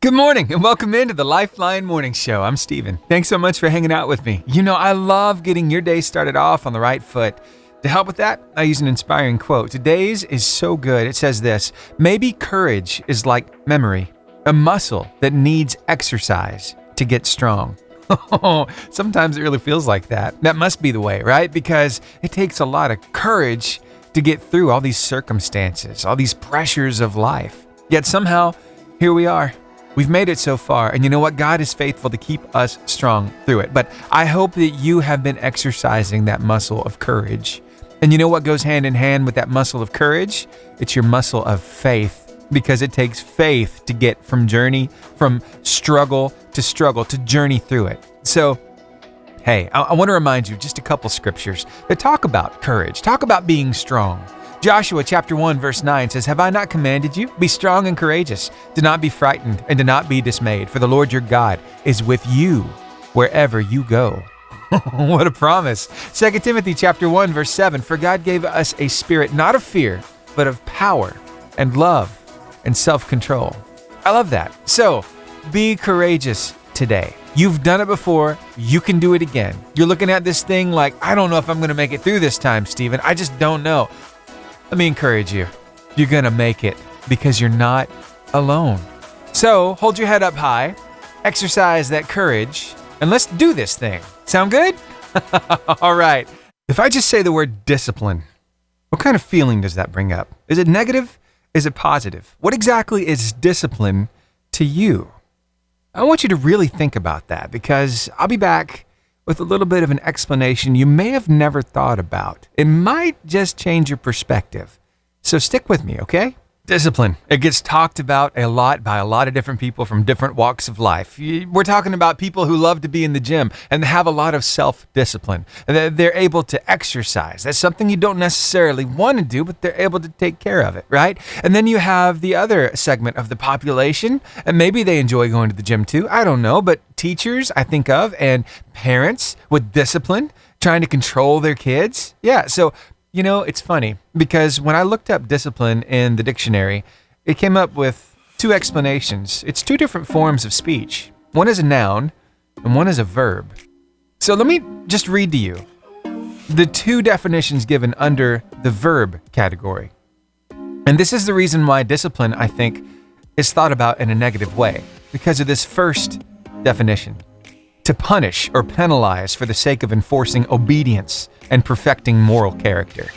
Good morning and welcome into the Lifeline Morning Show. I'm Steven. Thanks so much for hanging out with me. You know, I love getting your day started off on the right foot. To help with that, I use an inspiring quote. Today's is so good. It says this: maybe courage is like memory, a muscle that needs exercise to get strong. Sometimes it really feels like that. That must be the way, right? Because it takes a lot of courage to get through all these circumstances, all these pressures of life. Yet somehow, here we are. We've made it so far, and you know what? God is faithful to keep us strong through it. But I hope that you have been exercising that muscle of courage. And you know what goes hand in hand with that muscle of courage? It's your muscle of faith, because it takes faith to get from struggle, to journey through it. So, hey, I want to remind you of just a couple scriptures that talk about courage, talk about being strong. Joshua chapter 1 verse 9 says, "Have I not commanded you? Be strong and courageous. Do not be frightened and do not be dismayed, for the Lord your God is with you wherever you go." What a promise. 2 Timothy chapter 1 verse 7, "For God gave us a spirit not of fear, but of power and love and self-control." I love that. So, be courageous today. You've done it before. You can do it again. You're looking at this thing like, I don't know if I'm going to make it through this time, Steven. I just don't know. Let me encourage you. You're going to make it because you're not alone. So hold your head up high, exercise that courage, and let's do this thing. Sound good? All right. If I just say the word discipline, what kind of feeling does that bring up? Is it negative? Is it positive? What exactly is discipline to you? I want you to really think about that, because I'll be back with a little bit of an explanation you may have never thought about. It might just change your perspective. So stick with me, okay? Discipline. It gets talked about a lot by a lot of different people from different walks of life. We're talking about people who love to be in the gym and have a lot of self-discipline. They're able to exercise. That's something you don't necessarily want to do, but they're able to take care of it, right? And then you have the other segment of the population, and maybe they enjoy going to the gym too. I don't know, but teachers I think of, and parents with discipline, trying to control their kids. Yeah, so you know, it's funny because when I looked up discipline in the dictionary, it came up with two explanations. It's two different forms of speech. One is a noun and one is a verb. So let me just read to you the two definitions given under the verb category. And this is the reason why discipline, I think, is thought about in a negative way, because of this first definition: to punish or penalize for the sake of enforcing obedience and perfecting moral character.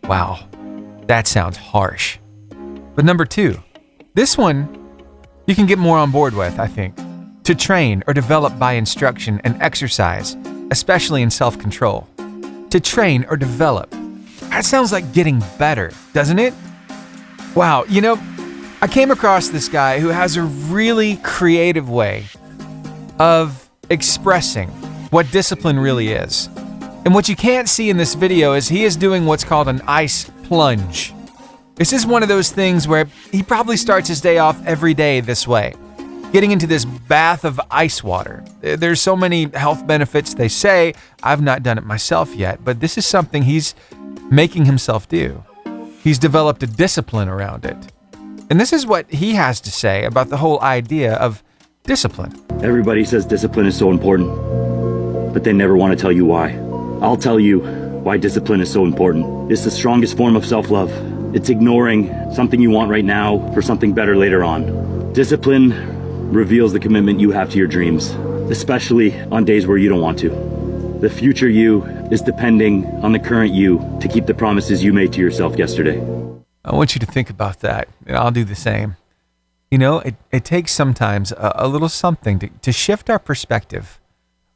Wow, that sounds harsh. But number two, this one you can get more on board with, I think. To train or develop by instruction and exercise, especially in self-control. To train or develop. That sounds like getting better, doesn't it? Wow, you know, I came across this guy who has a really creative way of expressing what discipline really is. And what you can't see in this video is he is doing what's called an ice plunge. This is one of those things where he probably starts his day off every day this way, getting into this bath of ice water. There's so many health benefits, they say. I've not done it myself yet, but this is something he's making himself do. He's developed a discipline around it. And this is what he has to say about the whole idea of discipline. Everybody says discipline is so important, but they never want to tell you why. I'll tell you why discipline is so important. It's the strongest form of self-love. It's ignoring something you want right now for something better later on. Discipline reveals the commitment you have to your dreams, especially on days where you don't want to. The future you is depending on the current you to keep the promises you made to yourself yesterday. I want you to think about that, and I'll do the same. You know, it takes sometimes a little something to shift our perspective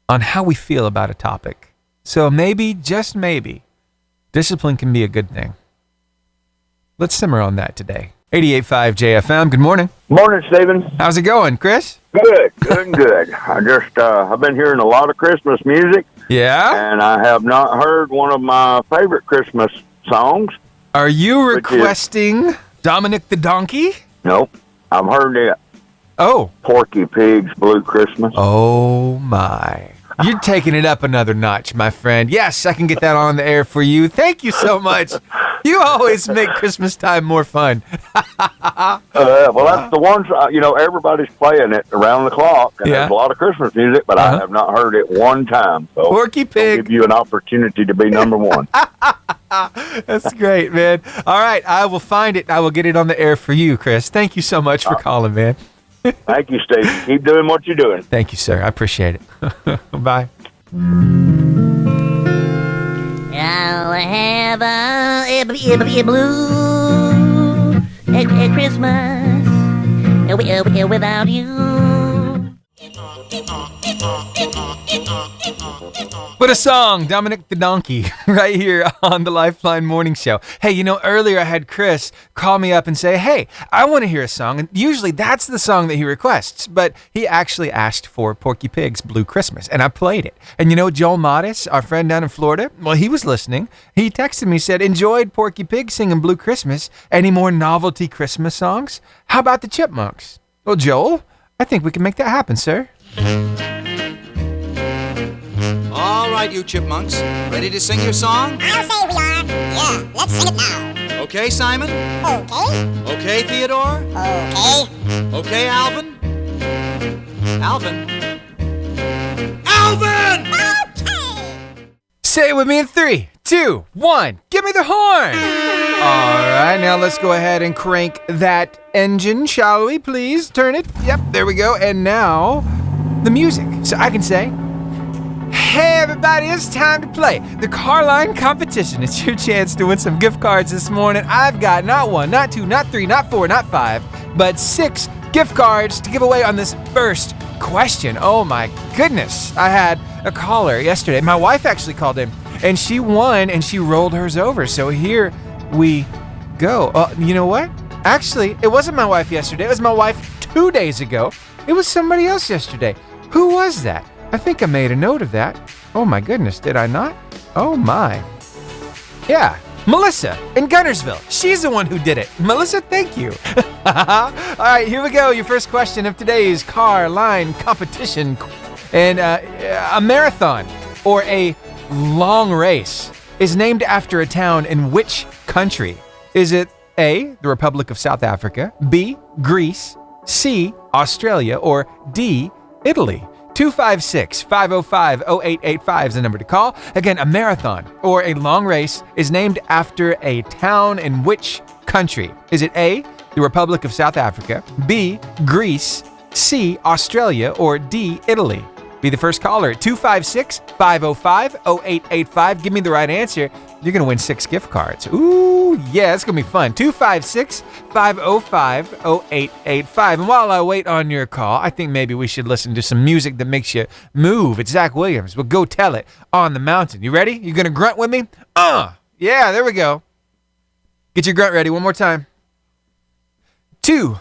on how we feel about a topic. So maybe, just maybe, discipline can be a good thing. Let's simmer on that today. 88.5 JFM, good morning. Morning, Stephen. How's it going, Chris? Good. I've been hearing a lot of Christmas music. Yeah? And I have not heard one of my favorite Christmas songs. Are you requesting Dominic the Donkey? Nope. I've heard it. Oh. Porky Pig's Blue Christmas. Oh, my. You're taking it up another notch, my friend. Yes, I can get that on the air for you. Thank you so much. You always make Christmas time more fun. Well, that's the ones, everybody's playing it around the clock, and Yeah. there's a lot of Christmas music, but I have not heard it one time. So Porky I'll Pig. give you an opportunity to be number one. That's great, man. All right, I will find it. I will get it on the air for you, Chris. Thank you so much for calling, man. Thank you, Steve. Keep doing what you're doing. Thank you, sir. I appreciate it. Bye. I'll have a blue Christmas without you. What a song, Dominic the Donkey, right here on the Lifeline Morning Show. Hey, earlier I had Chris call me up and say, hey, I want to hear a song. And usually that's the song that he requests, but he actually asked for Porky Pig's Blue Christmas, and I played it. And Joel Modis, our friend down in Florida, well, he was listening. He texted me, said, enjoyed Porky Pig singing Blue Christmas. Any more novelty Christmas songs? How about the Chipmunks? Well, Joel, I think we can make that happen, sir. All right, you chipmunks. Ready to sing your song? I'll say we are. Yeah, let's sing it now. Okay, Simon? Okay. Okay, Theodore? Okay. Okay, Alvin? Alvin? Alvin! Okay. Say it with me in 3, 2, 1. Give me the horn. All right, now let's go ahead and crank that engine, shall we? Please turn it. Yep, there we go. And now the music. So I can say, hey everybody, it's time to play the Carline competition. It's your chance to win some gift cards this morning. I've got not 1, not 2, not 3, not 4, not 5, but 6 gift cards to give away on this first question. Oh my goodness. I had a caller yesterday. My wife actually called in and she won and she rolled hers over. So here we go. You know what? Actually, it wasn't my wife yesterday. It was my wife 2 days ago. It was somebody else yesterday. Who was that? I think I made a note of that. Oh my goodness, did I not? Oh my. Yeah, Melissa in Gunnersville. She's the one who did it. Melissa, thank you. All right, here we go. Your first question of today's car line competition. And a marathon or a long race is named after a town in which country? Is it A, the Republic of South Africa, B, Greece, C, Australia, or D, Italy? 256-505-0885 is the number to call. Again, a marathon or a long race is named after a town in which country? Is it A, the Republic of South Africa, B, Greece, C, Australia, or D, Italy? Be the first caller at 256-505-0885. Give me the right answer. You're going to win 6 gift cards. Ooh, yeah, it's going to be fun. 256-505-0885. And while I wait on your call, I think maybe we should listen to some music that makes you move. It's Zach Williams. Well, Go Tell It on the Mountain. You ready? You going to grunt with me? Yeah, there we go. Get your grunt ready one more time. 2,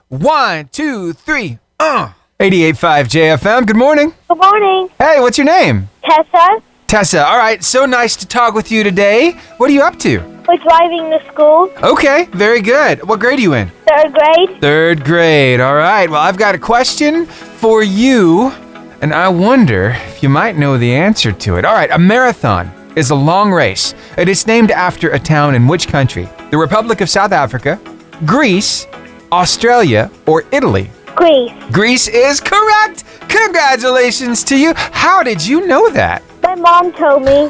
1, 2, 3, 88.5 JFM. Good morning. Good morning. Hey, what's your name? Tessa. Tessa. All right, so nice to talk with you today. What are you up to? We're driving to school. Okay, very good. What grade are you in? 3rd grade. 3rd grade. All right, well, I've got a question for you, and I wonder if you might know the answer to it. All right, a marathon is a long race. It is named after a town in which country? The Republic of South Africa, Greece, Australia, or Italy? Greece. Greece is correct. Congratulations to you. How did you know that? My mom told me.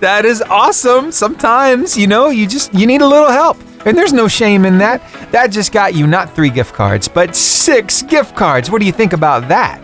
That is awesome. Sometimes, you need a little help. And there's no shame in that. That just got you not 3 gift cards, but 6 gift cards. What do you think about that?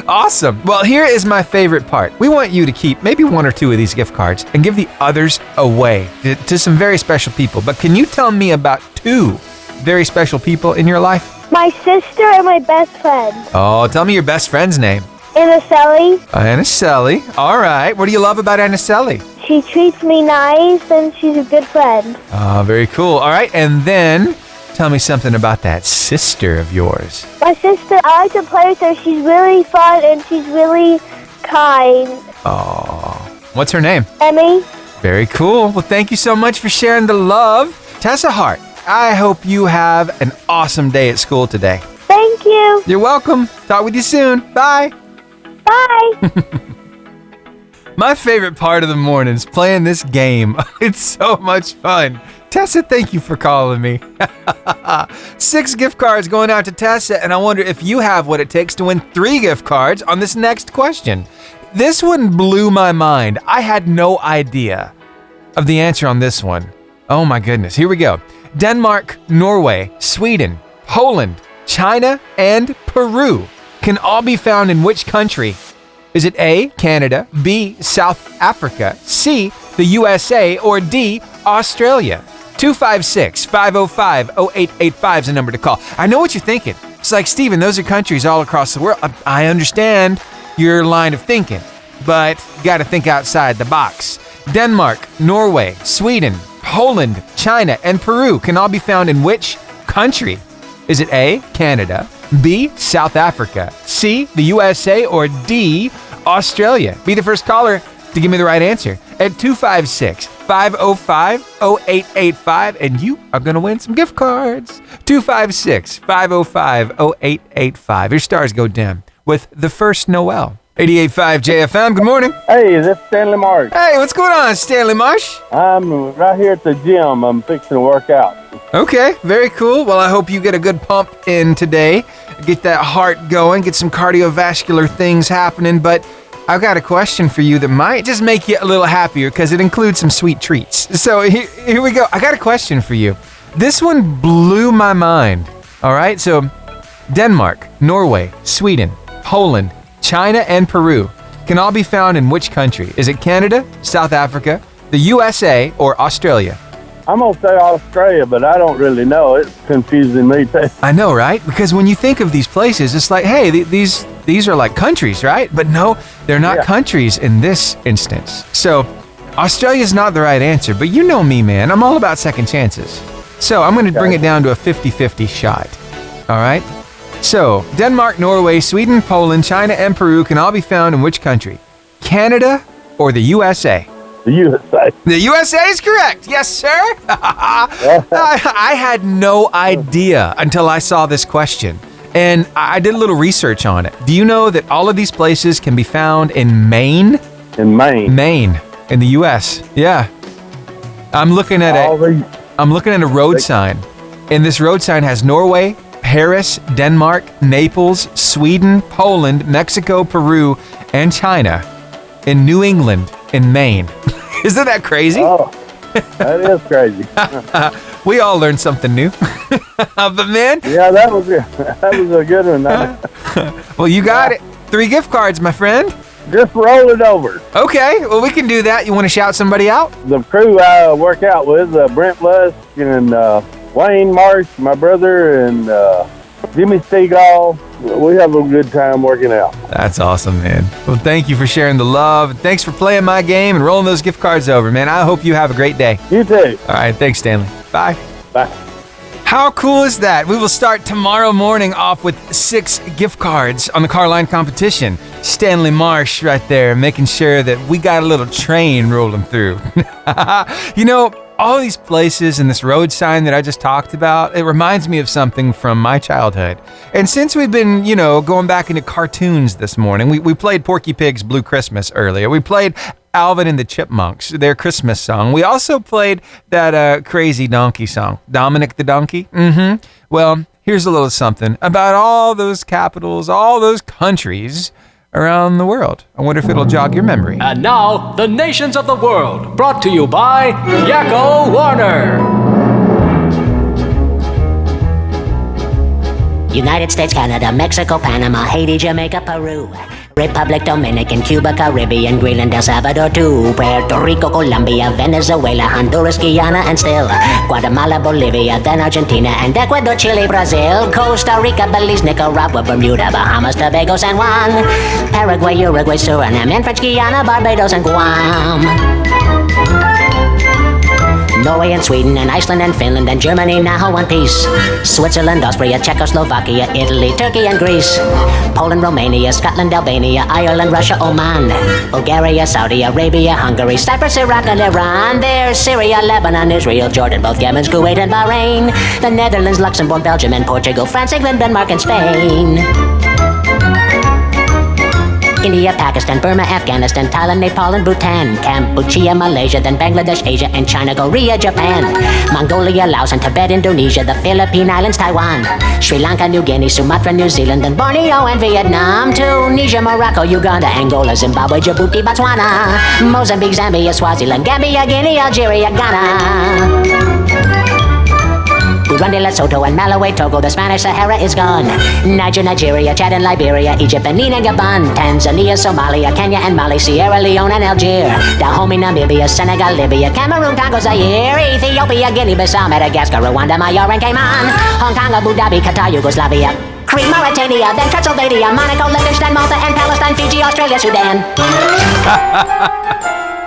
Awesome. Well, here is my favorite part. We want you to keep maybe 1 or 2 of these gift cards and give the others away to some very special people. But can you tell me about 2 very special people in your life? My sister and my best friend. Oh, tell me your best friend's name. Anaceli. Anaceli. All right. What do you love about Anaceli? She treats me nice and she's a good friend. Oh, very cool. All right. And then tell me something about that sister of yours. My sister, I like to play with her. She's really fun and she's really kind. Oh, what's her name? Emmy. Very cool. Well, thank you so much for sharing the love. Tessa Hart, I hope you have an awesome day at school today. Thank you. You're welcome. Talk with you soon. Bye. Bye. My favorite part of the morning is playing this game. It's so much fun. Tessa, thank you for calling me. 6 gift cards going out to Tessa, and I wonder if you have what it takes to win 3 gift cards on this next question. This one blew my mind. I had no idea of the answer on this one. Oh my goodness. Here we go. Denmark, Norway, Sweden, Poland, China, and Peru can all be found in which country? Is it A, Canada, B, South Africa, C, the USA, or D, Australia? 256-505-0885 is the number to call. I know what you're thinking. It's like, Steven, those are countries all across the world. I understand your line of thinking, but you got to think outside the box. Denmark, Norway, Sweden, Poland, China, and Peru can all be found in which country? Is it A, Canada, B, South Africa, C, the USA, or D, Australia? Be the first caller to give me the right answer at 256-505-0885, and you are going to win some gift cards. 256-505-0885. Your stars go dim with the first Noel. 88.5 JFM, good morning. Hey, this is Stanley Marsh. Hey, what's going on, Stanley Marsh? I'm right here at the gym. I'm fixing to work out. Okay, very cool. Well, I hope you get a good pump in today. Get that heart going, get some cardiovascular things happening. But I've got a question for you that might just make you a little happier because it includes some sweet treats. So here we go. I got a question for you. This one blew my mind. All right, so Denmark, Norway, Sweden, Poland, China, and Peru can all be found in which country? Is it Canada, South Africa, the USA, or Australia? I'm going to say Australia, but I don't really know. It's confusing me, too. I know, right? Because when you think of these places, it's like, hey, these are like countries, right? But no, they're not countries in this instance. So Australia's not the right answer, but you know me, man. I'm all about second chances. So I'm going to bring it down to a 50-50 shot. All right? So Denmark, Norway, Sweden, Poland, China, and Peru can all be found in which country? Canada or the USA? The USA. The USA is correct. Yes, sir. I had no idea until I saw this question. And I did a little research on it. Do you know that all of these places can be found in Maine? In Maine. Maine, in the U.S. Yeah. I'm looking at a road sign. And this road sign has Norway, Paris, Denmark, Naples, Sweden, Poland, Mexico, Peru, and China. In New England, in Maine. Isn't that crazy? Oh, that is crazy. We all learned something new. But man. Yeah, that was a good one. Well, you got it. 3 gift cards, my friend. Just roll it over. Okay, well, we can do that. You want to shout somebody out? The crew I work out with, Brent Lusk and Wayne Marsh, my brother, and Jimmy Stegall. We have a good time working out. That's awesome, man. Well, thank you for sharing the love. Thanks for playing my game and rolling those gift cards over, man. I hope you have a great day. You too. All right, thanks, Stanley. Bye. Bye. How cool is that? We will start tomorrow morning off with 6 gift cards on the car line competition. Stanley Marsh right there, making sure that we got a little train rolling through. You know, all these places and this road sign that I just talked about, it reminds me of something from my childhood. And since we've been, going back into cartoons this morning, we played Porky Pig's Blue Christmas earlier. We played Alvin and the Chipmunks, their Christmas song. We also played that crazy donkey song, Dominic the Donkey. Well, here's a little something about all those capitals, all those countries around the world. I wonder if it'll jog your memory. And now, the nations of the world, brought to you by Yakko Warner. United States, Canada, Mexico, Panama, Haiti, Jamaica, Peru, Republic Dominican, Cuba, Caribbean, Greenland, El Salvador too, Puerto Rico, Colombia, Venezuela, Honduras, Guyana, and still Guatemala, Bolivia, then Argentina, and Ecuador, Chile, Brazil, Costa Rica, Belize, Nicaragua, Bermuda, Bahamas, Tobago, San Juan, Paraguay, Uruguay, Suriname, and French Guiana, Barbados, and Guam. Norway and Sweden and Iceland and Finland and Germany now one piece. Switzerland, Austria, Czechoslovakia, Italy, Turkey and Greece. Poland, Romania, Scotland, Albania, Ireland, Russia, Oman. Bulgaria, Saudi Arabia, Hungary, Cyprus, Iraq and Iran. There's Syria, Lebanon, Israel, Jordan, both Yemen, Kuwait and Bahrain. The Netherlands, Luxembourg, Belgium and Portugal, France, England, Denmark and Spain. India, Pakistan, Burma, Afghanistan, Thailand, Nepal, and Bhutan, Cambodia, Malaysia, then Bangladesh, Asia, and China, Korea, Japan, Mongolia, Laos, and Tibet, Indonesia, the Philippine Islands, Taiwan, Sri Lanka, New Guinea, Sumatra, New Zealand, and Borneo, and Vietnam, Tunisia, Morocco, Uganda, Angola, Zimbabwe, Djibouti, Botswana, Mozambique, Zambia, Swaziland, Gambia, Guinea, Algeria, Ghana, Burundi, Lesotho, and Malawi, Togo, the Spanish Sahara is gone. Niger, Nigeria, Chad, and Liberia, Egypt, Benin, and Gabon, Tanzania, Somalia, Kenya, and Mali, Sierra Leone, and Algeria, Dahomey, Namibia, Senegal, Libya, Cameroon, Congo, Zaire, Ethiopia, Guinea-Bissau, Madagascar, Rwanda, Majorca, and Cayman, Hong Kong, Abu Dhabi, Qatar, Yugoslavia, Crete, Mauritania, then Transylvania, Monaco, Liechtenstein, Malta, and Palestine, Fiji, Australia, Sudan.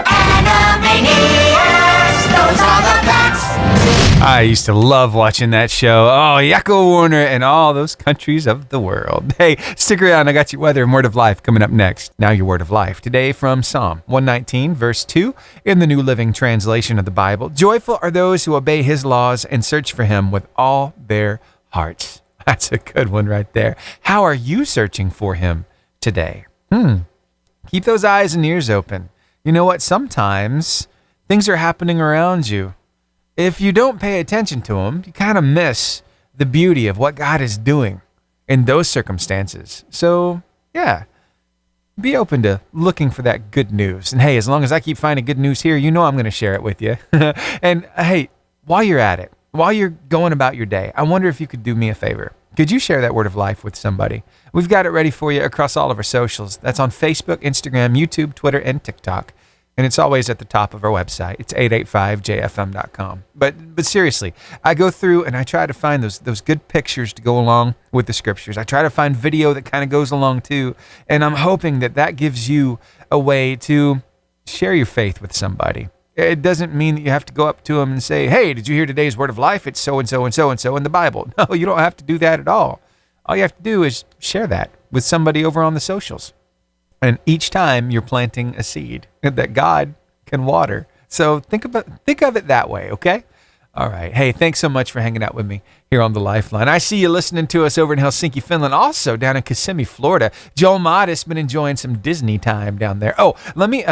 Animaniacs, those are the facts. I used to love watching that show. Oh, Yakko Warner and all those countries of the world. Hey, stick around. I got your weather and word of life coming up next. Now your word of life. Today from Psalm 119, verse 2 in the New Living Translation of the Bible. Joyful are those who obey his laws and search for him with all their hearts. That's a good one right there. How are you searching for him today? Keep those eyes and ears open. You know what? Sometimes things are happening around you. If you don't pay attention to them, you kind of miss the beauty of what God is doing in those circumstances. So, yeah, be open to looking for that good news. And hey, as long as I keep finding good news here, you know I'm going to share it with you. And hey, while you're at it, while you're going about your day, I wonder if you could do me a favor. Could you share that word of life with somebody? We've got it ready for you across all of our socials. That's on Facebook, Instagram, YouTube, Twitter, and TikTok. And it's always at the top of our website. It's 885jfm.com. But seriously, I go through and I try to find those good pictures to go along with the scriptures. I try to find video that kind of goes along too. And I'm hoping that gives you a way to share your faith with somebody. It doesn't mean that you have to go up to them and say, hey, did you hear today's word of life? It's so-and-so and so-and-so in the Bible. No, you don't have to do that at all. All you have to do is share that with somebody over on the socials. And each time you're planting a seed that God can water. So think of it that way, okay? All right. Hey, thanks so much for hanging out with me here on The Lifeline. I see you listening to us over in Helsinki, Finland, also down in Kissimmee, Florida. Joel Mott has been enjoying some Disney time down there. Oh, let me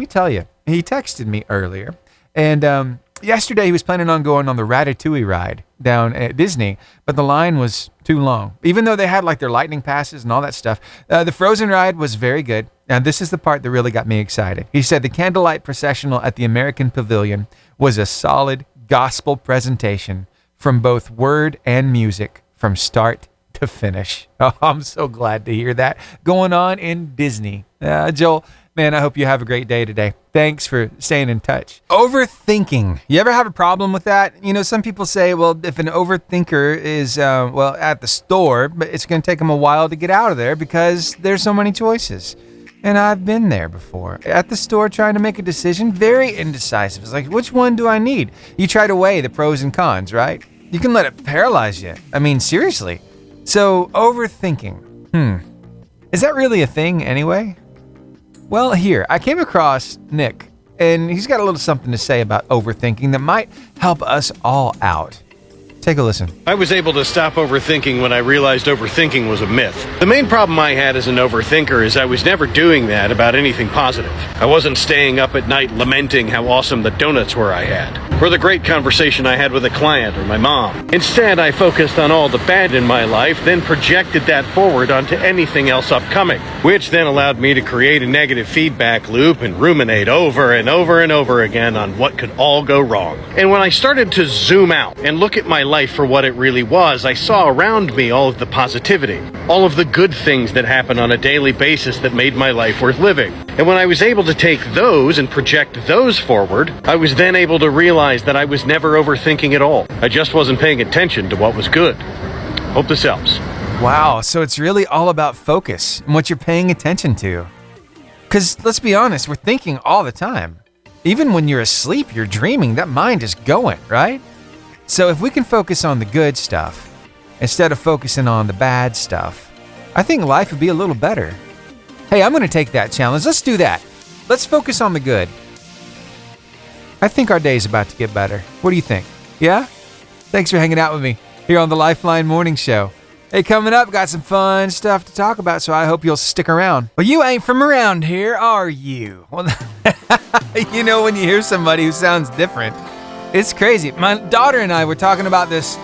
tell you, he texted me earlier, and yesterday he was planning on going on the Ratatouille ride down at Disney, but the line was too long. Even though they had like their lightning passes and all that stuff, the Frozen ride was very good. Now, this is the part that really got me excited. He said the candlelight processional at the American Pavilion was a solid gospel presentation from both word and music from start to finish. Oh, I'm so glad to hear that going on in Disney. Joel, man, I hope you have a great day today. Thanks for staying in touch. Overthinking. You ever have a problem with that? You know, some people say, well, if an overthinker is, at the store, but it's going to take them a while to get out of there because there's so many choices. And I've been there before. At the store trying to make a decision, very indecisive. It's like, which one do I need? You try to weigh the pros and cons, right? You can let it paralyze you. I mean, seriously. So, overthinking. Is that really a thing anyway? Well, here, I came across Nick, and he's got a little something to say about overthinking that might help us all out. Take a listen. I was able to stop overthinking when I realized overthinking was a myth. The main problem I had as an overthinker is I was never doing that about anything positive. I wasn't staying up at night lamenting how awesome the donuts were I had, or the great conversation I had with a client or my mom. Instead, I focused on all the bad in my life, then projected that forward onto anything else upcoming, which then allowed me to create a negative feedback loop and ruminate over and over and over again on what could all go wrong. And when I started to zoom out and look at my life for what it really was, I saw around me all of the positivity, all of the good things that happen on a daily basis that made my life worth living. And when I was able to take those and project those forward, I was then able to realize that I was never overthinking at all. I just wasn't paying attention to what was good. Hope this helps. Wow, so it's really all about focus and what you're paying attention to. Because let's be honest, we're thinking all the time. Even when you're asleep, you're dreaming, that mind is going, right? So if we can focus on the good stuff instead of focusing on the bad stuff, I think life would be a little better. Hey, I'm going to take that challenge. Let's do that. Let's focus on the good. I think our day's about to get better. What do you think? Yeah? Thanks for hanging out with me here on the Lifeline Morning Show. Hey, coming up, got some fun stuff to talk about, so I hope you'll stick around. Well, you ain't from around here, are you? Well, you know when you hear somebody who sounds different, it's crazy. My daughter and I were talking about this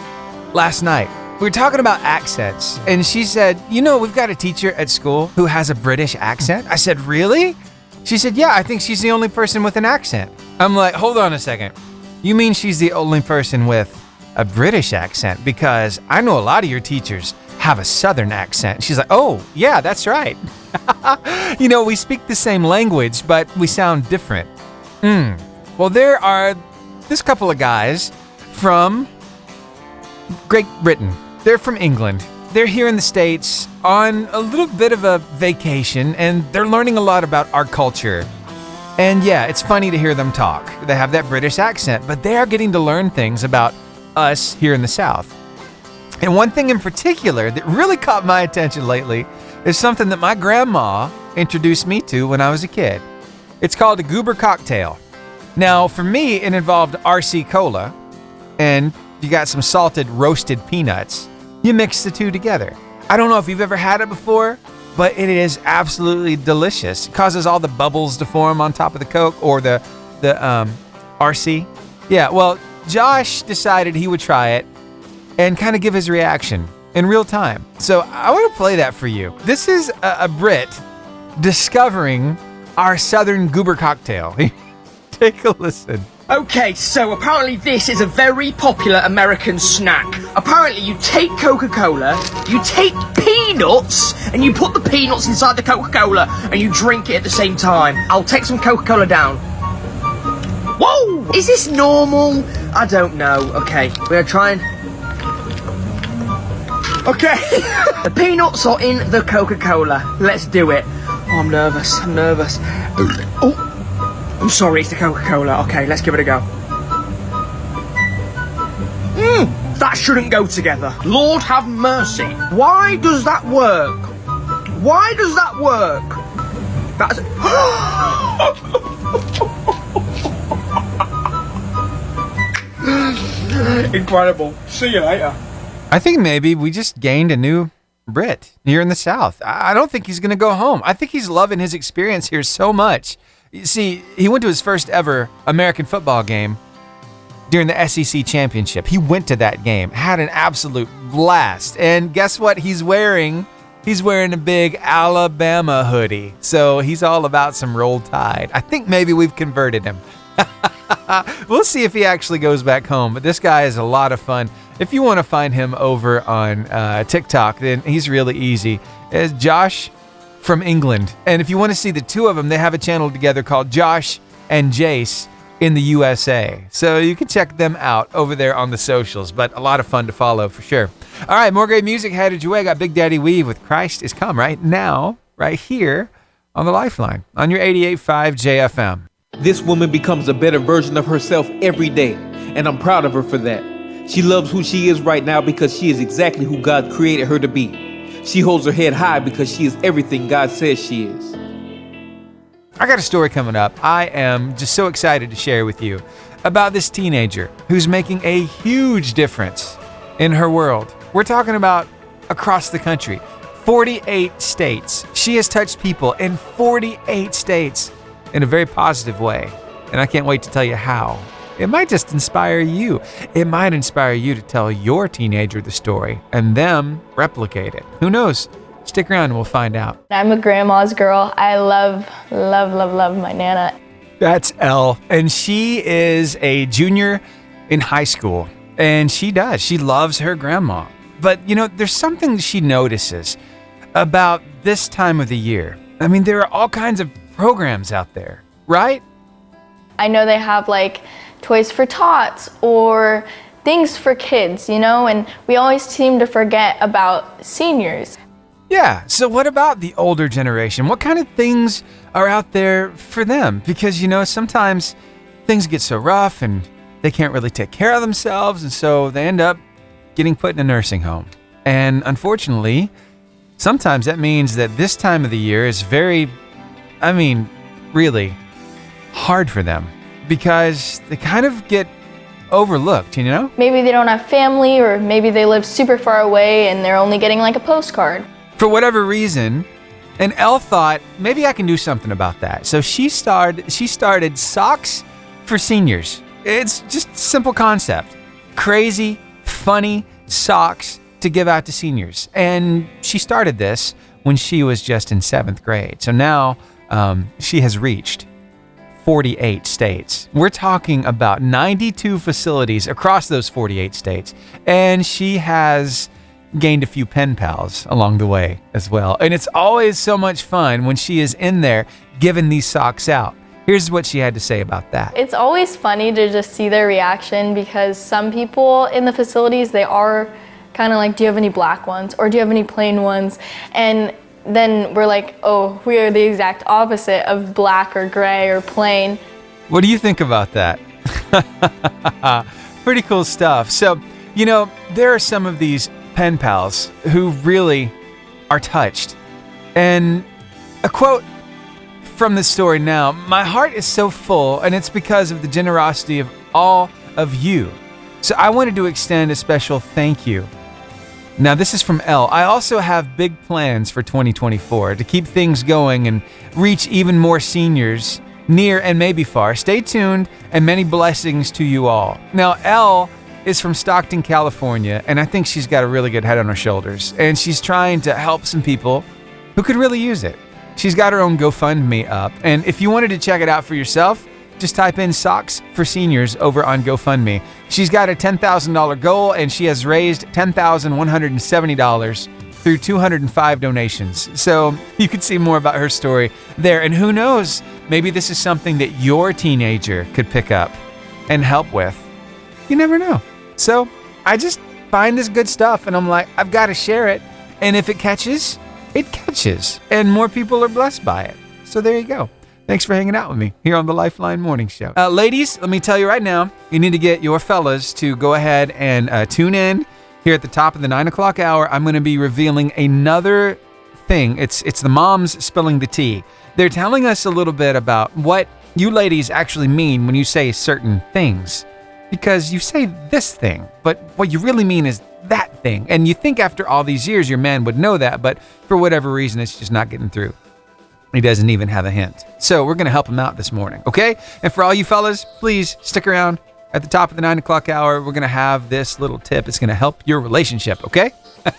last night. We were talking about accents, and she said, you know, we've got a teacher at school who has a British accent. I said, really? She said, yeah, I think she's the only person with an accent. I'm like, hold on a second. You mean she's the only person with a British accent? Because I know a lot of your teachers have a Southern accent. She's like, oh, yeah, that's right. You know, we speak the same language, but we sound different. Well, there are this couple of guys from Great Britain. They're from England. They're here in the States on a little bit of a vacation, and they're learning a lot about our culture. And yeah, it's funny to hear them talk. They have that British accent, but they are getting to learn things about us here in the South. And one thing in particular that really caught my attention lately is something that my grandma introduced me to when I was a kid. It's called a goober cocktail. Now, for me, it involved RC Cola, and you got some salted roasted peanuts. You mix the two together. I don't know if you've ever had it before, but it is absolutely delicious. It causes all the bubbles to form on top of the Coke or the RC. Yeah, well, Josh decided he would try it and kind of give his reaction in real time. So I want to play that for you. This is a Brit discovering our Southern goober cocktail. Take a listen. Okay, so apparently this is a very popular American snack. Apparently you take Coca-Cola, you take peanuts, and you put the peanuts inside the Coca-Cola, and you drink it at the same time. I'll take some Coca-Cola down. Whoa! Is this normal? I don't know. Okay, we're gonna try and... Okay. The peanuts are in the Coca-Cola. Let's do it. Oh, I'm nervous. Oh. I'm sorry, it's the Coca-Cola. Okay, let's give it a go. That shouldn't go together. Lord have mercy. Why does that work? Why does that work? That's... Incredible. See you later. I think maybe we just gained a new Brit here in the South. I don't think he's going to go home. I think he's loving his experience here so much. You see, he went to his first ever American football game during the SEC championship. He went to that game, had an absolute blast. And guess what he's wearing? He's wearing a big Alabama hoodie. So he's all about some Roll Tide. I think maybe we've converted him. We'll see if he actually goes back home. But this guy is a lot of fun. If you want to find him over on TikTok, then he's really easy. It's Josh from England. And if you want to see the two of them, they have a channel together called Josh and Jace in the USA. So you can check them out over there on the socials, but a lot of fun to follow for sure. All right, more great music headed your way. I got Big Daddy Weave with Christ Is Come right now, right here on the Lifeline on your 88.5 JFM. This woman becomes a better version of herself every day, and I'm proud of her for that. She loves who she is right now because she is exactly who God created her to be. She holds her head high because she is everything God says she is. I got a story coming up. I am just so excited to share with you about this teenager who's making a huge difference in her world. We're talking about across the country, 48 states. She has touched people in 48 states in a very positive way, and I can't wait to tell you how. It might just inspire you. It might inspire you to tell your teenager the story and them replicate it. Who knows? Stick around and we'll find out. I'm a grandma's girl. I love my Nana. That's Elle, and she is a junior in high school, and she loves her grandma. But, you know, there's something she notices about this time of the year. I mean, there are all kinds of programs out there, right? I know they have like Toys for Tots or things for kids, you know, and we always seem to forget about seniors. Yeah, so what about the older generation? What kind of things are out there for them? Because, you know, sometimes things get so rough and they can't really take care of themselves, and so they end up getting put in a nursing home. And unfortunately, sometimes that means that this time of the year is really hard for them because they kind of get overlooked, you know? Maybe they don't have family, or maybe they live super far away and they're only getting like a postcard. For whatever reason, and Elle thought, maybe I can do something about that. So she started Socks for Seniors. It's just a simple concept. Crazy, funny socks to give out to seniors. And she started this when she was just in 7th grade. So now she has reached 48 states. We're talking about 92 facilities across those 48 states. And she has gained a few pen pals along the way as well. And it's always so much fun when she is in there giving these socks out. Here's what she had to say about that. It's always funny to just see their reaction, because some people in the facilities, they are kind of like, do you have any black ones? Or do you have any plain ones? And then we're like, oh, we are the exact opposite of black or gray or plain. What do you think about that? Pretty cool stuff. So, you know, there are some of these pen pals who really are touched. And a quote from this story now: my heart is so full, and it's because of the generosity of all of you. So I wanted to extend a special thank you. Now, this is from Elle. I also have big plans for 2024 to keep things going and reach even more seniors near and maybe far. Stay tuned, and many blessings to you all. Now, Elle is from Stockton, California, and I think she's got a really good head on her shoulders, and she's trying to help some people who could really use it. She's got her own GoFundMe up, and if you wanted to check it out for yourself, just type in Socks for Seniors over on GoFundMe. She's got a $10,000 goal, and she has raised $10,170 through 205 donations. So you can see more about her story there. And who knows, maybe this is something that your teenager could pick up and help with. You never know. So I just find this good stuff, and I'm like, I've got to share it. And if it catches, it catches. And more people are blessed by it. So there you go. Thanks for hanging out with me here on the Lifeline Morning Show. Ladies, let me tell you right now, you need to get your fellas to go ahead and tune in. Here at the top of the 9 o'clock hour, I'm going to be revealing another thing. It's the moms spilling the tea. They're telling us a little bit about what you ladies actually mean when you say certain things. Because you say this thing, but what you really mean is that thing. And you think after all these years your man would know that, but for whatever reason, it's just not getting through. He doesn't even have a hint. So we're going to help him out this morning, okay? And for all you fellas, please stick around. At the top of the 9 o'clock hour, we're going to have this little tip. It's going to help your relationship, okay?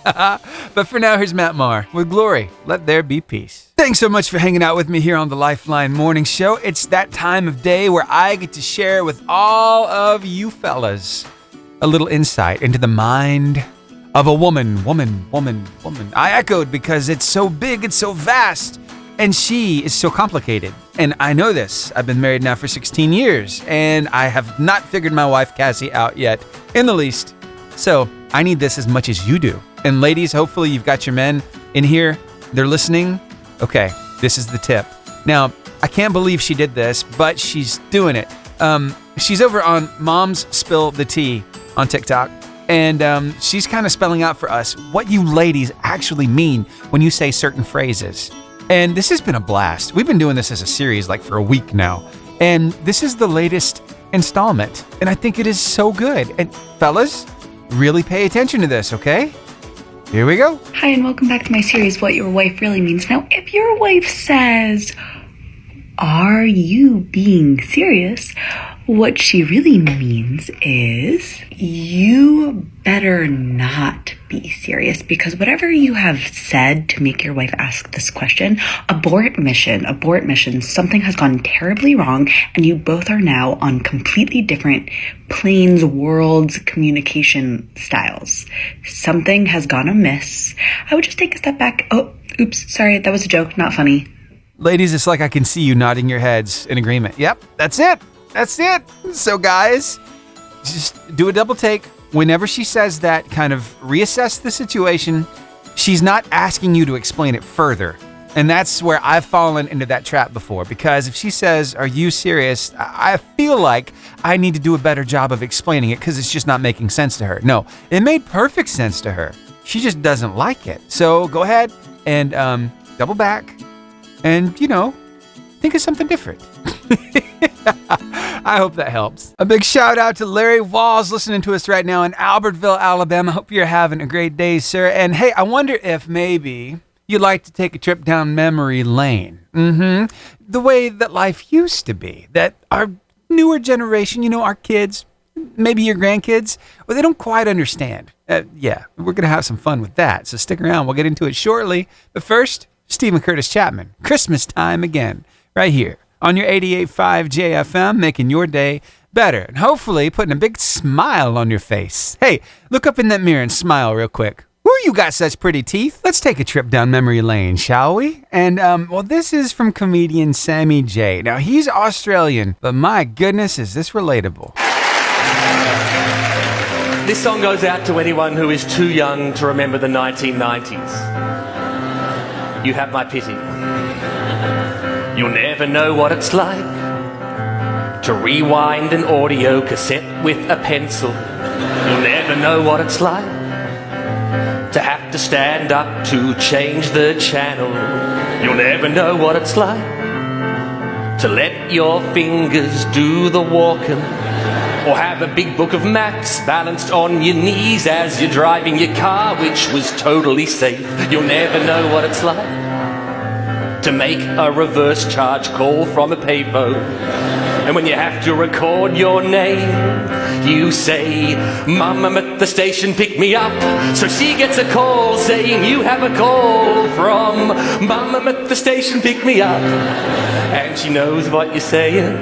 But for now, here's Matt Maher with Glory. Let there be peace. Thanks so much for hanging out with me here on the Lifeline Morning Show. It's that time of day where I get to share with all of you fellas a little insight into the mind of a woman. I echoed because it's so big, it's so vast. And she is so complicated. And I know this. I've been married now for 16 years, and I have not figured my wife, Cassie, out yet in the least. So I need this as much as you do. And ladies, hopefully you've got your men in here. They're listening. Okay, this is the tip. Now, I can't believe she did this, but she's doing it. She's over on Moms Spill the Tea on TikTok. And she's kind of spelling out for us what you ladies actually mean when you say certain phrases. And this has been a blast. We've been doing this as a series like for a week now. And this is the latest installment. And I think it is so good. And fellas, really pay attention to this, okay? Here we go. Hi, and welcome back to my series, What Your Wife Really Means. Now, if your wife says, "Are you being serious?" what she really means is, you better not be serious, because whatever you have said to make your wife ask this question, abort mission, something has gone terribly wrong, and you both are now on completely different planes, worlds, communication styles. Something has gone amiss. I would just take a step back. Oh, oops, sorry, that was a joke, not funny. Ladies, it's like I can see you nodding your heads in agreement. Yep, that's it. That's it. So guys, just do a double take. Whenever she says that, kind of reassess the situation. She's not asking you to explain it further. And that's where I've fallen into that trap before. Because if she says, "Are you serious?" I feel like I need to do a better job of explaining it because it's just not making sense to her. No, it made perfect sense to her. She just doesn't like it. So go ahead and double back and, think of something different. I hope that helps. A big shout out to Larry Walls listening to us right now in Albertville, Alabama. Hope you're having a great day, sir. And hey, I wonder if maybe you'd like to take a trip down memory lane. The way that life used to be, that our newer generation, our kids, maybe your grandkids, well, they don't quite understand. Yeah, we're going to have some fun with that. So stick around. We'll get into it shortly. But first, Stephen Curtis Chapman, Christmas Time Again, right here on your 88.5 JFM, making your day better and hopefully putting a big smile on your face. Hey, look up in that mirror and smile real quick. Woo, you got such pretty teeth. Let's take a trip down memory lane, shall we? And, this is from comedian Sammy J. Now, he's Australian, but my goodness, is this relatable. This song goes out to anyone who is too young to remember the 1990s. You have my pity. You'll never know what it's like to rewind an audio cassette with a pencil. You'll never know what it's like to have to stand up to change the channel. You'll never know what it's like to let your fingers do the walking, or have a big book of maps balanced on your knees as you're driving your car, which was totally safe. You'll never know what it's like to make a reverse charge call from a payphone, and when you have to record your name, you say, "Mum, I'm at the station, pick me up." So she gets a call saying, "You have a call from Mum, I'm at the station, pick me up." And she knows what you're saying.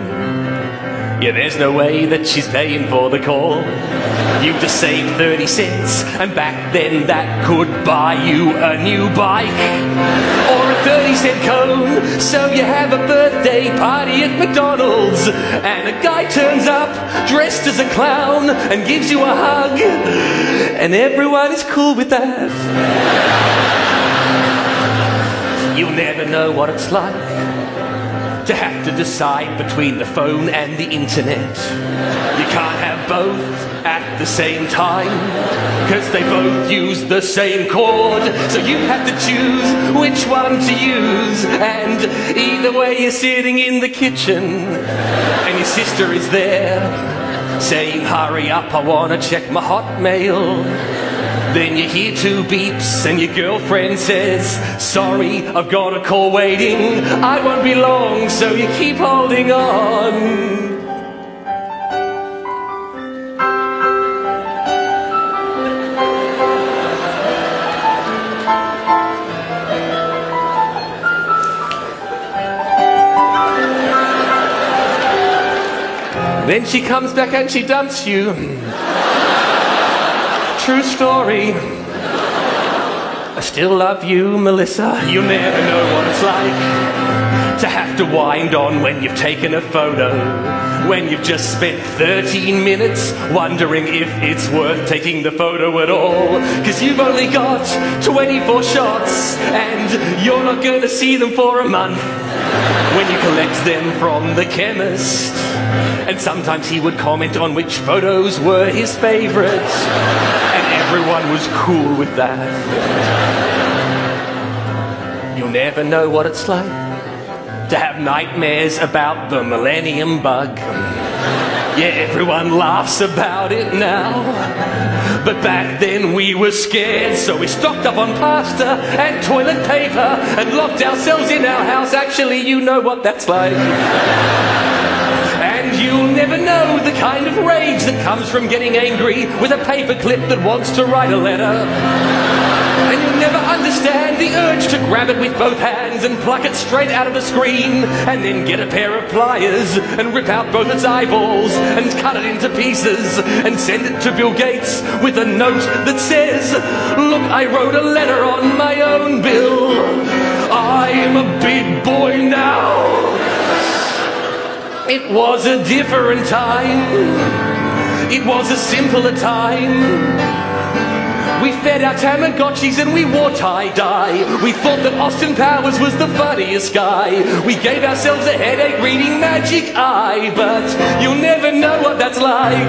Yeah, there's no way that she's paying for the call. You just saved 30 cents, and back then that could buy you a new bike or a 30-cent cone. So you have a birthday party at McDonald's, and a guy turns up dressed as a clown and gives you a hug, and everyone is cool with that. You'll never know what it's like to have to decide between the phone and the internet. You can't have both at the same time, because they both use the same cord. So you have to choose which one to use, and either way you're sitting in the kitchen, and your sister is there saying, "Hurry up, I want to check my Hotmail." Then you hear 2 beeps and your girlfriend says, "Sorry, I've got a call waiting. I won't be long," so you keep holding on. Then she comes back and she dumps you. True story. I still love you, Melissa. You'll never know what it's like to have to wind on when you've taken a photo, when you've just spent 13 minutes wondering if it's worth taking the photo at all, because you've only got 24 shots and you're not going to see them for a month when you collect them from the chemist. And sometimes he would comment on which photos were his favourites, and everyone was cool with that. You'll never know what it's like to have nightmares about the millennium bug. Yeah, everyone laughs about it now, but back then we were scared, so we stocked up on pasta and toilet paper and locked ourselves in our house. Actually, you know what that's like. And you'll never know the kind of rage that comes from getting angry with a paperclip that wants to write a letter. And you'll never understand the urge to grab it with both hands and pluck it straight out of the screen, and then get a pair of pliers and rip out both its eyeballs and cut it into pieces and send it to Bill Gates with a note that says, "Look, I wrote a letter on my own, Bill. I'm a big boy now." It was a different time. It was a simpler time. We fed our Tamagotchis and we wore tie-dye. We thought that Austin Powers was the funniest guy. We gave ourselves a headache reading Magic Eye, but you'll never know what that's like.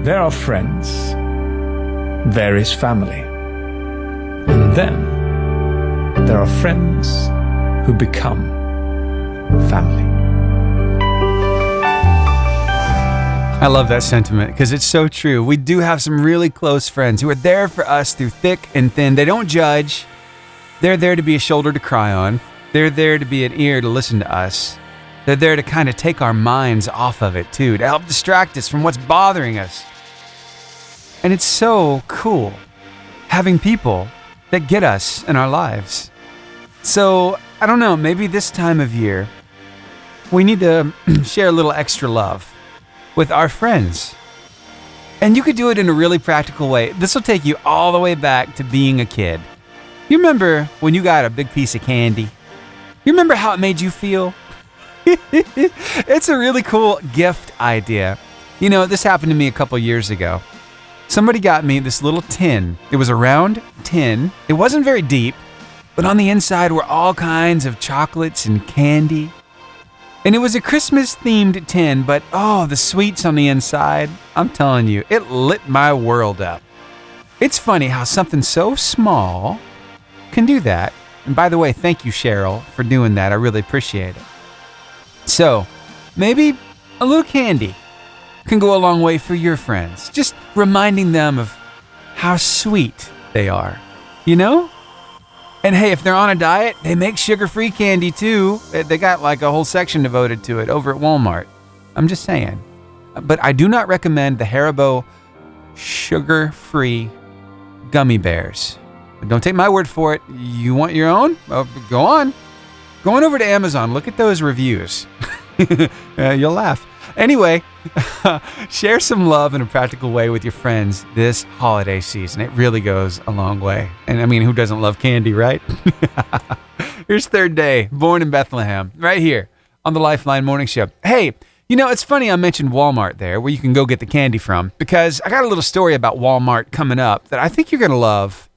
There are friends. There is family. And then there are friends who become family. I love that sentiment because it's so true. We do have some really close friends who are there for us through thick and thin. They don't judge. They're there to be a shoulder to cry on. They're there to be an ear to listen to us. They're there to kind of take our minds off of it too, to help distract us from what's bothering us. And it's so cool having people that get us in our lives. So, I don't know, maybe this time of year, we need to share a little extra love with our friends. And you could do it in a really practical way. This will take you all the way back to being a kid. You remember when you got a big piece of candy? You remember how it made you feel? It's a really cool gift idea. You know, this happened to me a couple years ago. Somebody got me this little tin. It was a round tin. It wasn't very deep, but on the inside were all kinds of chocolates and candy. And it was a Christmas-themed tin, but oh, the sweets on the inside, I'm telling you, it lit my world up. It's funny how something so small can do that. And by the way, thank you, Cheryl, for doing that. I really appreciate it. So, maybe a little candy can go a long way for your friends. Just reminding them of how sweet they are, you know? And hey, if they're on a diet, they make sugar-free candy too. They got like a whole section devoted to it over at Walmart. I'm just saying. But I do not recommend the Haribo sugar-free gummy bears. But don't take my word for it. You want your own? Well, go on. Go on over to Amazon. Look at those reviews. You'll laugh. Anyway, share some love in a practical way with your friends this holiday season. It really goes a long way. And I mean, who doesn't love candy, right? Here's Third Day, Born in Bethlehem, right here on the Lifeline Morning Show. Hey, you know, it's funny I mentioned Walmart there, where you can go get the candy from, because I got a little story about Walmart coming up that I think you're going to love.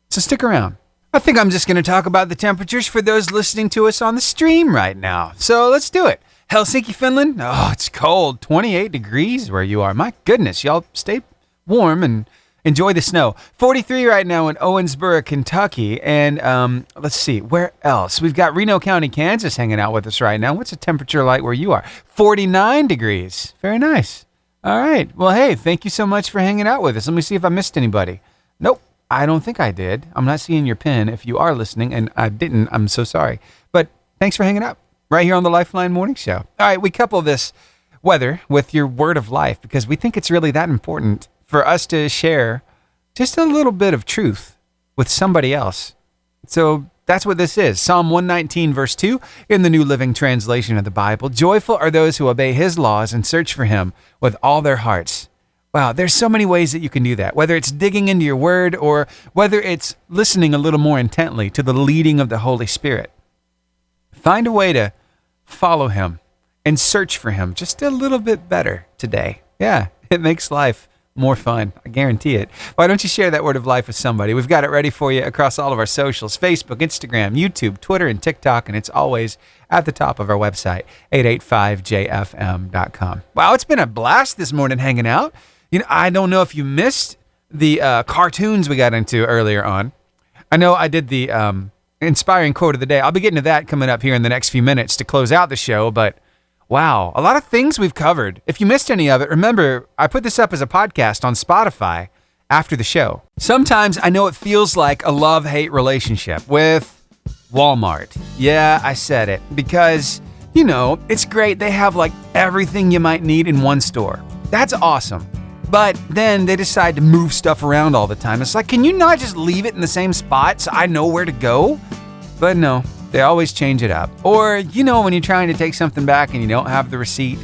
So stick around. I think I'm just going to talk about the temperatures for those listening to us on the stream right now. So let's do it. Helsinki, Finland. Oh, it's cold. 28 degrees where you are. My goodness, y'all stay warm and enjoy the snow. 43 right now in Owensboro, Kentucky. And let's see, where else? We've got Reno County, Kansas hanging out with us right now. What's the temperature like where you are? 49 degrees. Very nice. All right. Well, hey, thank you so much for hanging out with us. Let me see if I missed anybody. Nope, I don't think I did. I'm not seeing your pin. If you are listening and I didn't, I'm so sorry. But thanks for hanging out. Right here on the Lifeline Morning Show. All right, we couple this weather with your word of life because we think it's really that important for us to share just a little bit of truth with somebody else. So that's what this is. Psalm 119, verse 2, in the New Living Translation of the Bible. Joyful are those who obey his laws and search for him with all their hearts. Wow, there's so many ways that you can do that, whether it's digging into your word or whether it's listening a little more intently to the leading of the Holy Spirit. Find a way to follow him and search for him just a little bit better today. Yeah, it makes life more fun. I guarantee it. Why don't you share that word of life with somebody? We've got it ready for you across all of our socials, Facebook, Instagram, YouTube, Twitter, and TikTok, and it's always at the top of our website, 885jfm.com. Wow, it's been a blast this morning hanging out. You know, I don't know if you missed the cartoons we got into earlier on. I know I did the inspiring quote of the day. I'll be getting to that coming up here in the next few minutes to close out the show, but wow, a lot of things we've covered. If you missed any of it, remember, I put this up as a podcast on Spotify after the show. Sometimes I know it feels like a love-hate relationship with Walmart. Yeah, I said it because, you know, it's great. They have like everything you might need in one store. That's awesome. But then they decide to move stuff around all the time. It's like, can you not just leave it in the same spot so I know where to go? But no, they always change it up. Or, you know, when you're trying to take something back and you don't have the receipt,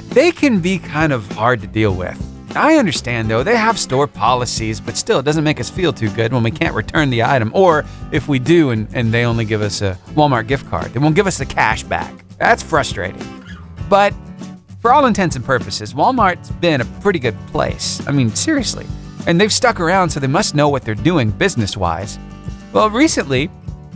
they can be kind of hard to deal with. I understand, though, they have store policies, but still, it doesn't make us feel too good when we can't return the item. Or if we do and they only give us a Walmart gift card, they won't give us the cash back. That's frustrating. But for all intents and purposes, Walmart's been a pretty good place. I mean, seriously. And they've stuck around, so they must know what they're doing business-wise. Well, recently,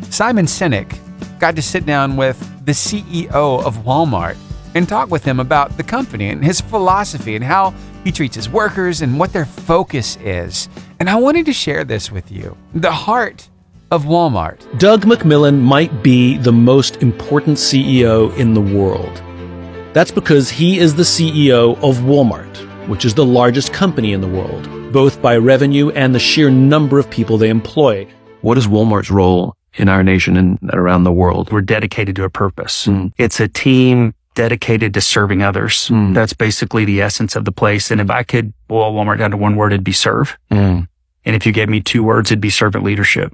Simon Sinek got to sit down with the CEO of Walmart and talk with him about the company and his philosophy and how he treats his workers and what their focus is. And I wanted to share this with you. The heart of Walmart. Doug McMillon might be the most important CEO in the world. That's because he is the CEO of Walmart, which is the largest company in the world, both by revenue and the sheer number of people they employ. What is Walmart's role in our nation and around the world? We're dedicated to a purpose. It's a team dedicated to serving others. That's basically the essence of the place. And if I could boil Walmart down to one word, it'd be serve. And if you gave me two words, it'd be servant leadership,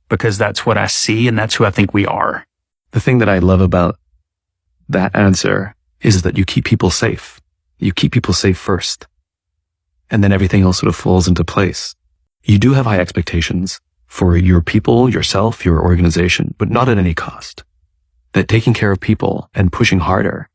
because that's what I see and that's who I think we are. The thing that I love about that answer is that you keep people safe. You keep people safe first. And then everything else sort of falls into place. You do have high expectations for your people, yourself, your organization, but not at any cost. That taking care of people and pushing harder,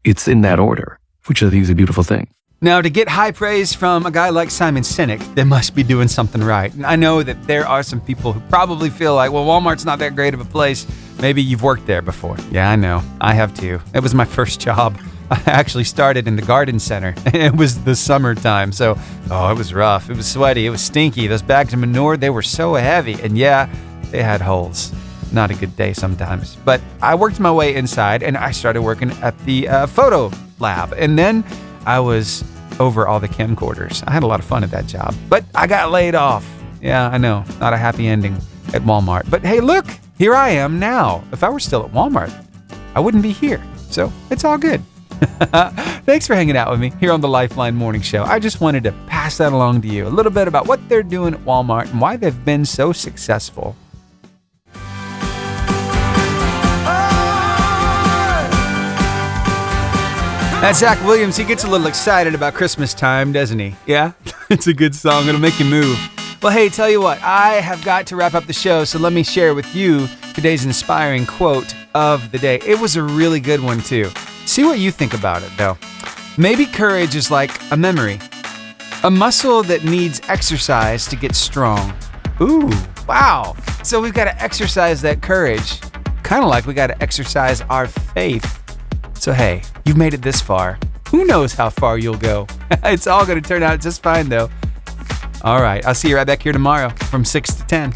it's in that order, which I think is a beautiful thing. Now, to get high praise from a guy like Simon Sinek, they must be doing something right. And I know that there are some people who probably feel like, well, Walmart's not that great of a place. Maybe you've worked there before. Yeah, I know. I have too. It was my first job. I actually started in the garden center. It was the summertime, so, it was rough. It was sweaty. It was stinky. Those bags of manure, they were so heavy. And yeah, they had holes. Not a good day sometimes. But I worked my way inside, and I started working at the photo lab. And then I was over all the camcorders. I had a lot of fun at that job. But I got laid off. Yeah, I know. Not a happy ending at Walmart. But hey, look, here I am now. If I were still at Walmart, I wouldn't be here. So it's all good. Thanks for hanging out with me here on the Lifeline Morning Show. I just wanted to pass that along to you. A little bit about what they're doing at Walmart and why they've been so successful. That's Zach Williams. He gets a little excited about Christmas time, doesn't he? Yeah? It's a good song. It'll make you move. Well, hey, tell you what, I have got to wrap up the show, so let me share with you today's inspiring quote of the day. It was a really good one, too. See what you think about it, though. Maybe courage is like a memory, a muscle that needs exercise to get strong. Ooh, wow. So we've got to exercise that courage, kind of like we got to exercise our faith. So hey, you've made it this far. Who knows how far you'll go? It's all going to turn out just fine, though. All right, I'll see you right back here tomorrow from 6 to 10.